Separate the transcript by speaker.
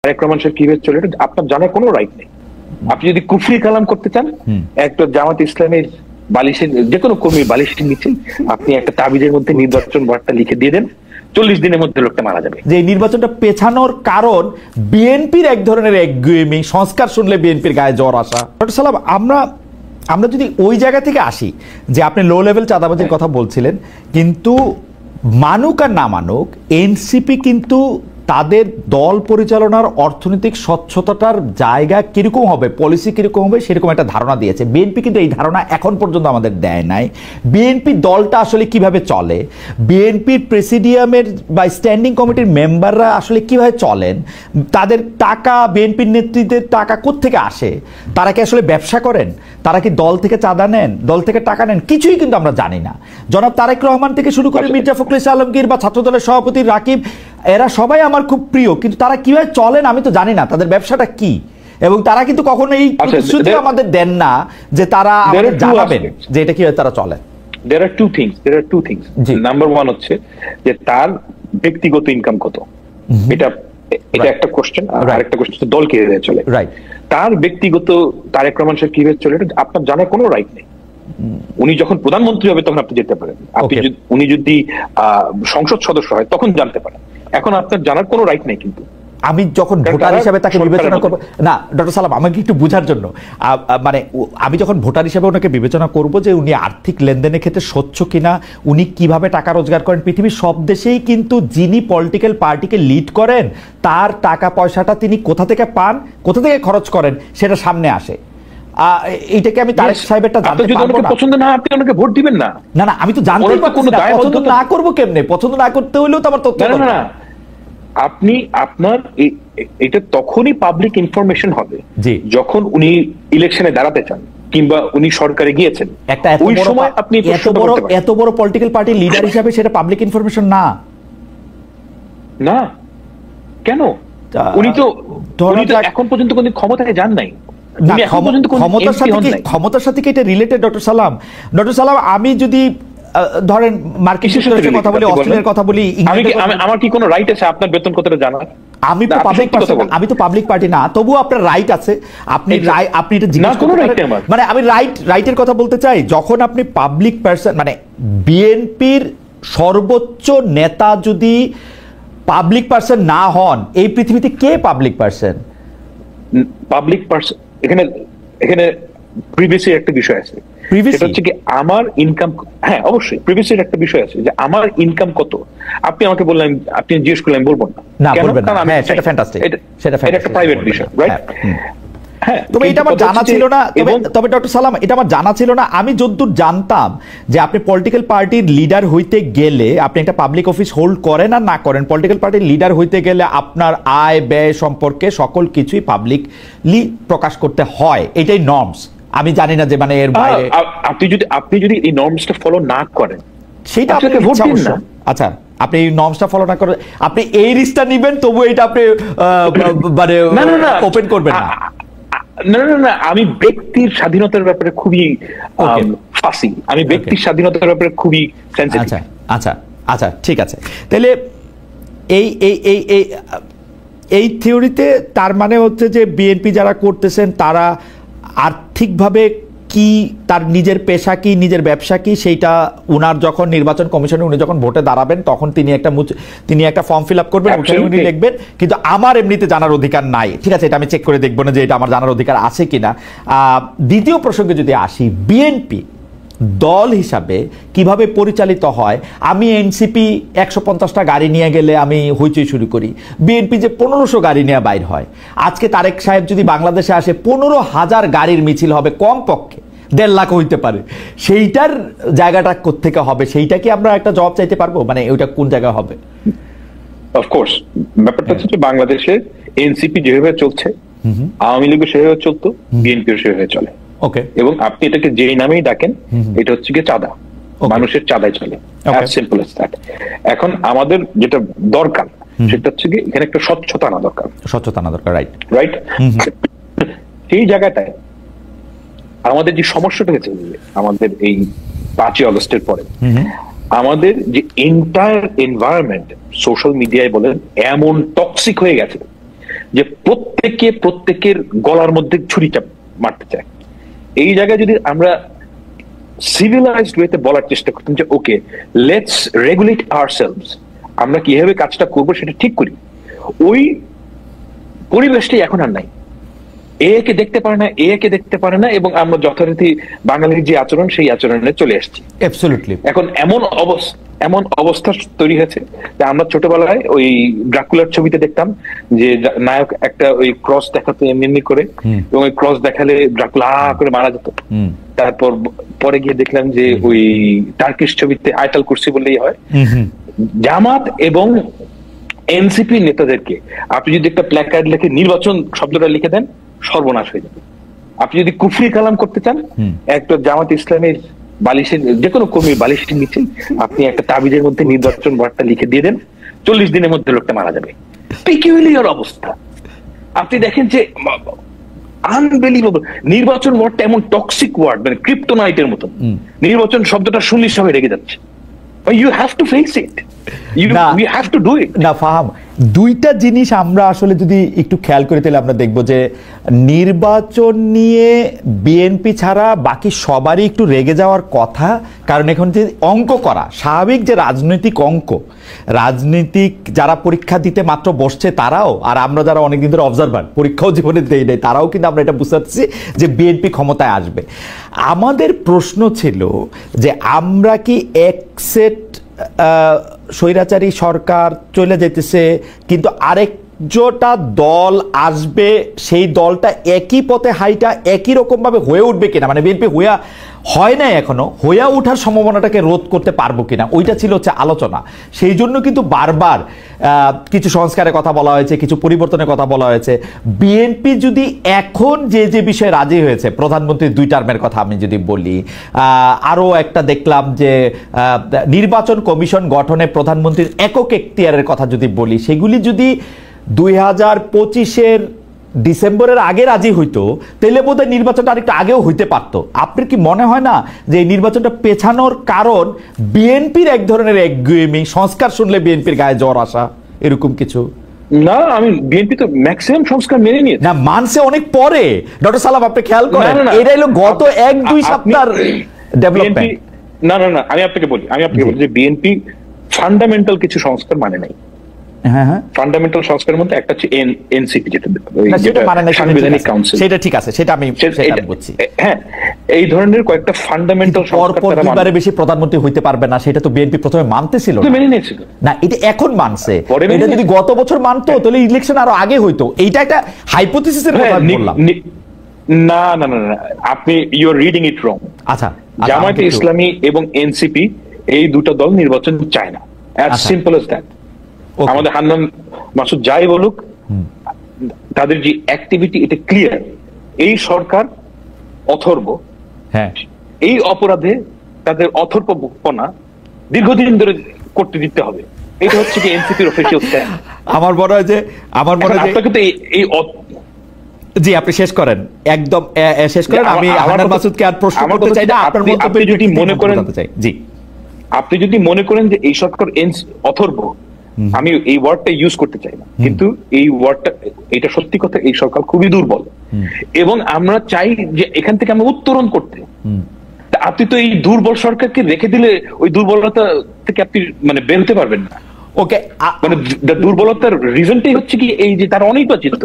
Speaker 1: তারেক রহমান সাহেব কিভাবে চলে এটা আপনার জানার কোনো রাইট নেই। আপনি যদি কুফরি কালাম করতে চান, একটা জামাত ইসলামের বালিশের যে কোনো কর্মীর বালিশের নিচে আপনি একটা তাবিজের মধ্যে নির্বাচন বার্তা লিখে দিয়ে দেন, 40 দিনের মধ্যে লোকটা মারা যাবে।
Speaker 2: যে নির্বাচনটা পেছানোর কারণ বিএনপির এক ধরনের একগুয়েমি, সংস্কার শুনলে বিএনপির গায়ে জ্বর আসা। ডক্টর সালাম, আমরা যদি ওই জায়গা থেকে আসি যে আপনি লো লেভেল চাঁদাবাজির কথা বলছিলেন, কিন্তু মানুক আর না মানুক এনসিপি কিন্তু তাদের দল পরিচালনার অর্থনৈতিক স্বচ্ছতার জায়গা কিরকম হবে, পলিসি কিরকম হবে সেরকম একটা ধারণা দিয়েছে। বিএনপি কিন্তু এই ধারণা এখন পর্যন্ত আমাদের দেয় নাই। বিএনপি দলটা আসলে কিভাবে চলে, বিএনপির প্রেসিডিয়ামের বা স্ট্যান্ডিং কমিটির মেম্বাররা আসলে কিভাবে চলেন, তাদের টাকা, বিএনপির নেতৃত্বের টাকা কোত্থেকে আসে, তারা কি আসলে ব্যবসা করেন, তারা কি দল থেকে চাঁদা নেন, দল থেকে টাকা নেন, কিছুই কিন্তু আমরা জানি না। জনাব তারেক রহমান থেকে শুরু করে মির্জা ফখরুল ইসলাম আলমগীর বা ছাত্রদলের সভাপতি রাকিব, এরা সবাই আমার খুব প্রিয়, কিন্তু তারা কিভাবে চলেন আমি তো জানি না, তাদের ব্যবসাটা কি। এবং তারা কিন্তু কখনো এই প্রতিশ্রুতি আমাদের দেন না যে তারা আমাদের জানাবেন যে এটা কিভাবে তারা চলে।
Speaker 1: There are two things. Number 1 হচ্ছে যে তার ব্যক্তিগত ইনকাম কত, এটা একটা কোশ্চেন। আর আরেকটা কোশ্চেন হচ্ছে দল কিভাবে চলে। তার ব্যক্তিগত তারেক রহমান সাহেব কিভাবে চলে এটা আপনার জানার কোনো রাইট নেই। উনি যখন প্রধানমন্ত্রী হবে তখন আপনি যেতে পারেন, উনি যদি সংসদ সদস্য হয় তখন জানতে পারেন। এখন আপনার জানার কোনো রাইট নেই। কিন্তু আমি যখন ভোটার হিসেবে তাকে বিবেচনা করব না, ডক্টর সালাম আমাকে একটু বোঝার জন্য, মানে আমি যখন ভোটার হিসেবে ওনাকে বিবেচনা করব যে উনি আর্থিক লেনদেনের ক্ষেত্রে স্বচ্ছ কিনা, উনি কিভাবে টাকা রোজগার করেন, পৃথিবীর সব দেশেই কিন্তু যিনি পলিটিক্যাল পার্টিকে লিড করেন তার টাকা পয়সাটা তিনি কোথা থেকে পান, কোথা থেকে খরচ করেন সেটা সামনে আসে। এইটাকে আমি তারেক সাহেবেরটা জানতে পারবো না। পছন্দ না আপনি ওনাকে ভোট দিবেন না। না না, আমি তো জানতে পারছি না পছন্দ না করব কেমনে, পছন্দ না করতে হইলেও তো আমার তথ্য না। আপনি আপনার এটা তখনই পাবলিক ইনফরমেশন হবে যখন উনি ইলেকশনে দাঁড়াতে চান কিংবা উনি সরকারে গিয়েছেন। একটা ওই সময় আপনি এত বড় পলিটিক্যাল পার্টির লিডার হিসেবে সেটা পাবলিক ইনফরমেশন না। না কেন? উনি তো এখন পর্যন্ত কোনো ক্ষমতায় যান নাই। ক্ষমতার সাথে কি এটা রিলেটেড? ডক্টর সালাম, আমি যদি ধরেন মার্কিন যুক্তরাষ্ট্রের কথা বলি, অস্ট্রেলিয়ার কথা বলি, আমার কি কোনো রাইট আছে আপনার বেতন কতটা জানার? আমি তো পাবলিক পার্টি না, তবুও আপনার রাইট আছে। আপনি এটা জিজ্ঞেস করতে পারেন। মানে আমি রাইটের কথা বলতে চাই, যখন আপনি পাবলিক পারসন, মানে বিএনপির সর্বোচ্চ নেতা যদি পাবলিক পারসন না হন, এই পৃথিবীতে কে পাবলিক পারসন? পাবলিক পারসন এখানে প্রিভিয়াসের একটা বিষয় আছে, সেটা হচ্ছে কি আমার ইনকাম। হ্যাঁ অবশ্যই প্রিভিয়াসের একটা বিষয় আছে যে আমার ইনকাম কত। আপনি আমাকে বললেন, আপনি জিজ্ঞেস করলেন, বলবো না কেন? কারণ সেটা ফ্যান্টাস্টিক, সেটা একটা প্রাইভেট বিষয়, রাইট? তবে এটা আমার জানা ছিল না। তবে ডক্টর সালাম, এটা আমার জানা ছিল না। আমি যতদূর জানতাম যে আপনি পলিটিক্যাল পার্টির লিডার হইতে গেলে, আপনি একটা পাবলিক অফিস হোল্ড করেন আর না করেন, পলিটিক্যাল পার্টির লিডার হইতে গেলে আপনার আয় ব্যয় সম্পর্কে সকল কিছুই পাবলিকলি প্রকাশ করতে হয়, এটাই নর্মস। আমি জানি না যে মানে এর বাইরে আপনি যদি এই নর্মসটা ফলো না করেন সেটা আপনাকে ভোট দিন না। আচ্ছা, আপনি এই নর্মসটা ফলো না করেন, আপনি এই রিস্কটা নেবেন, তবু এটা আপনি মানে ওপেন করবেন না। না, আমি ব্যক্তির স্বাধীনতার ব্যাপারে খুবই ফাসি, আমি ব্যক্তির স্বাধীনতার ব্যাপারে খুবই সেনসিটিভ। আচ্ছা ঠিক আছে। তাহলে এই থিওরিতে তার মানে হচ্ছে যে বিএনপি যারা করতেছেন তারা আর্থিকভাবে কি, তার নিজের পেশা কি, নিজের ব্যবসা কি, সেইটা উনার যখন নির্বাচন কমিশনে উনি যখন ভোটে দাঁড়াবেন তখন তিনি একটা ফর্ম ফিল আপ করবেন, উনি লিখবেন, কিন্তু আমার এমনিতে জানার অধিকার নাই। ঠিক আছে, এটা আমি চেক করে দেখবো না যে এটা আমার জানার অধিকার আছে কিনা। দ্বিতীয় প্রসঙ্গে যদি আসি, বিএনপি দল হিসাবে কিভাবে পরিচালিত হয়। আমি এনসিপি 150টা গাড়ি নিয়ে গেলে আমি হইচই শুরু করি, বিএনপি যে 1500 গাড়ি নিয়ে বাইর হয়। আজকে তারেক সাহেব যদি বাংলাদেশে আসে 15,000 গাড়ির মিছিল হবে, কম পক্ষে 1.5 লাখ হইতে পারে। সেইটার জায়গাটা কোত্থেকে হবে, সেইটা কি আমরা একটা জবাব চাইতে পারবো? মানে ওইটা কোন জায়গায় হবে? অফকোর্স ব্যাপারটা হচ্ছে বাংলাদেশে এনসিপি যেভাবে চলছে, আওয়ামী লীগও সেভাবে চলতো, বিএনপিও সেভাবে চলে। এবং আপনি এটাকে যেই নামেই ডাকেন, এটা হচ্ছে কি চাঁদা, মানুষের চাঁদায় চলে, সিম্পল এজ দ্যাট। এখন আমাদের যেটা দরকার সেটা হচ্ছে কি এখানে একটা স্বচ্ছতা আনা দরকার, রাইট? সেই জায়গাটায় আমাদের যে সমস্যাটা হয়েছে আমাদের এই 5ই আগস্টের পরে, আমাদের যে এন্টায়ার এনভায়রনমেন্ট সোশ্যাল মিডিয়ায় বলেন এমন টক্সিক হয়ে গেছে
Speaker 3: যে প্রত্যেকের গলার মধ্যে ছুরি চাপ মারতে চায়। এই জায়গায় যদি আমরা সিভিলাইজড ওয়েতে বলার চেষ্টা করতাম যে ওকে, লেটস রেগুলেট আওয়ারসেলভস, আমরা কিভাবে কাজটা করব সেটা ঠিক করি, ওই পরিবেশটাই এখন আর নাই। একে দেখতে পারে না এবং আমরা যথারীতি বাঙালির যে আচরণ সেই আচরণে চলে আসছি।
Speaker 2: অ্যাবসলিউটলি।
Speaker 3: এখন এমন অবস্থা তৈরি হয়েছে যে আমরা ছোটবেলায় ওই ড্রাকুলার ছবিতে দেখতাম যে নায়ক একটা ওই ক্রস দেখাতো এমনি করে, এবং ওই ক্রস দেখালে ড্রাকুলা করে মারা যেত। তারপর পরে গিয়ে দেখলাম যে ওই টার্কিশ ছবিতে আয়তাল কুরসি বললেই হয়। জামাত এবং এনসিপি নেতাদেরকে আপনি যদি একটা প্ল্যাকার্ড লিখে নির্বাচন শব্দটা লিখে দেন, সর্বনাশ হয়ে যাবে। আপনি যদি কুফরি কালাম করতে চান, একটা জামাত ইসলামের বালিশের, যে কোনো কর্মীর বালিশের নিচে আপনি একটা তাবিজের মধ্যে নির্বাচন ওয়ার্ডটা লিখে দিয়ে দেন, 40 দিনের মধ্যে লোকটা মারা যাবে। পিকিউলিয়ার অবস্থা। আপনি দেখেন যে আনবিলিভেবল, নির্বাচন ওয়ার্ডটা এমন টক্সিক ওয়ার্ড, মানে ক্রিপ্টোনাইটের মতো। নির্বাচন শব্দটা শুনলে সবাই রেগে যাচ্ছে। You have to face it. You have to do it.
Speaker 2: না ফাহাম, দুইটা জিনিস আমরা আসলে যদি একটু খেয়াল করে তাহলে আমরা দেখব যে নির্বাচন নিয়ে বিএনপি ছাড়া বাকি সবারই একটু রেগে যাওয়ার কথা। কারণ এখন যে অঙ্ক করা স্বাভাবিক, যে রাজনৈতিক অঙ্ক, রাজনীতিক যারা পরীক্ষা দিতে মাত্র বসছে তারাও, আর আমরা যারা অনেকদিন ধরে অবজারভার, পরীক্ষাও জীবনে দেই নাই, তারাও কিন্তু আমরা এটা বুঝতে পারছি যে বিএনপি ক্ষমতায় আসবে। আমাদের প্রশ্ন ছিল যে আমরা কি একসেট স্বৈরাচারী সরকার চলে যেতেছে, কিন্তু আরেকটা দল আসবে, সেই দলটা একই পথে হাইটা একই রকম ভাবে হয়ে উঠবে কিনা, মানে বিএনপি হয় না এখনো, হয়ে ওঠার সম্ভাবনাটাকে রোধ করতে পারবো কিনা, ওইটা ছিল হচ্ছে আলোচনা। সেই জন্য কিন্তু বারবার কিছু সংস্কারের কথা বলা হয়েছে, কিছু পরিবর্তনের কথা বলা হয়েছে। বিএনপি যদি এখন যে বিষয়ে রাজি হয়েছে, প্রধানমন্ত্রীর 2 টার্মের কথা আমি যদি বলি, আরও একটা দেখলাম যে নির্বাচন কমিশন গঠনে প্রধানমন্ত্রীর একক এখতিয়ারের কথা যদি বলি, সেগুলি যদি 2025-এর ডিসেম্বরের আগে রাজি হইতো, তাহলে বোধহয় নির্বাচনটা আরেকটু আগেও হইতে পারতো। আপনার কি মনে হয় না যে এই নির্বাচনটা পেছানোর কারণ বিএনপির এক ধরনের একগুয়েমি, সংস্কার শুনলে বিএনপির গায়ে জ্বর আসা, এরকম কিছু?
Speaker 3: না, আমি বিএনপি তো ম্যাক্সিমাম সংস্কার মেনে নিয়েছে।
Speaker 2: না, মানছে অনেক পরে। ডক্টর সালাম, আপনি খেয়াল করেন, এটা হলো গত 1-2 সপ্তাহের ডেভেলপমেন্ট।
Speaker 3: না, আমি আপনাকে বলি যে বিএনপি ফান্ডামেন্টাল কিছু সংস্কার মানে নাই। ফান্ডামেন্টাল সংস্কারের মধ্যে একটা হচ্ছে এনসিপি, সাংবিধানিক কাউন্সিল,
Speaker 2: সেটা ঠিক আছে, সেটা আমি বলছি।
Speaker 3: হ্যাঁ, এই ধরনের কয়েকটা ফান্ডামেন্টাল
Speaker 2: সংস্কার বেশি প্রধানমন্ত্রী হইতে পারবে না, সেটা তো বিএনপি প্রথমে মানতেছিল,
Speaker 3: মেনে নিয়েছিল না।
Speaker 2: এটা এখন মানছে। এটা যদি গত বছর মানতো তাহলে ইলেকশন আরো আগে হইতো। এইটা একটা হাইপোথিসিসের কথা বললাম।
Speaker 3: না, আপনি ইউ আর রিডিং ইট রং।
Speaker 2: আচ্ছা,
Speaker 3: জামায়াত ইসলামী এবং এনসিপি এই দুটো দল নির্বাচন চায় না, অ্যাজ সিম্পল অ্যাজ দ্যাট। আমাদের হান্নান মাসুদ যাই বলুক, তাদের যে অ্যাক্টিভিটি, এটা ক্লিয়ার। এই সরকার অথর্ব, এই অপরাধে তাদের অথর্বপনা দীর্ঘদিন ধরে করতে দিতে হবে। এটা হচ্ছে কি এনসিপির অফিসিয়াল স্ট্যান্ড।
Speaker 2: আমার মনে হয় যে
Speaker 3: আপনাকে তো এই
Speaker 2: জি, আপনি শেষ করেন, একদম শেষ করেন। আমি হান্নান মাসুদকে আর প্রশ্ন করতে চাই না, আপনার মন্তব্য
Speaker 3: যদি মনে করেন,
Speaker 2: জি,
Speaker 3: আপনি যদি মনে করেন যে এই সরকার অথর্ব, আমি এই ওয়ার্ডটা ইউজ করতে চাই না, কিন্তু এই ওয়ার্ডটা, এটা সত্যি কথা, এই সরকার খুবই দুর্বল এবং আমরা চাই যে এখান থেকে আমরা উত্তরণ করতে। আপনি তো এই দুর্বল সরকারকে রেখে দিলে ওই দুর্বলতা থেকে আপনি মানে বেরোতে পারবেন না।
Speaker 2: ওকে,
Speaker 3: মানে দুর্বলতার রিজনটাই হচ্ছে কি এই যে তারা অনির্বাচিত।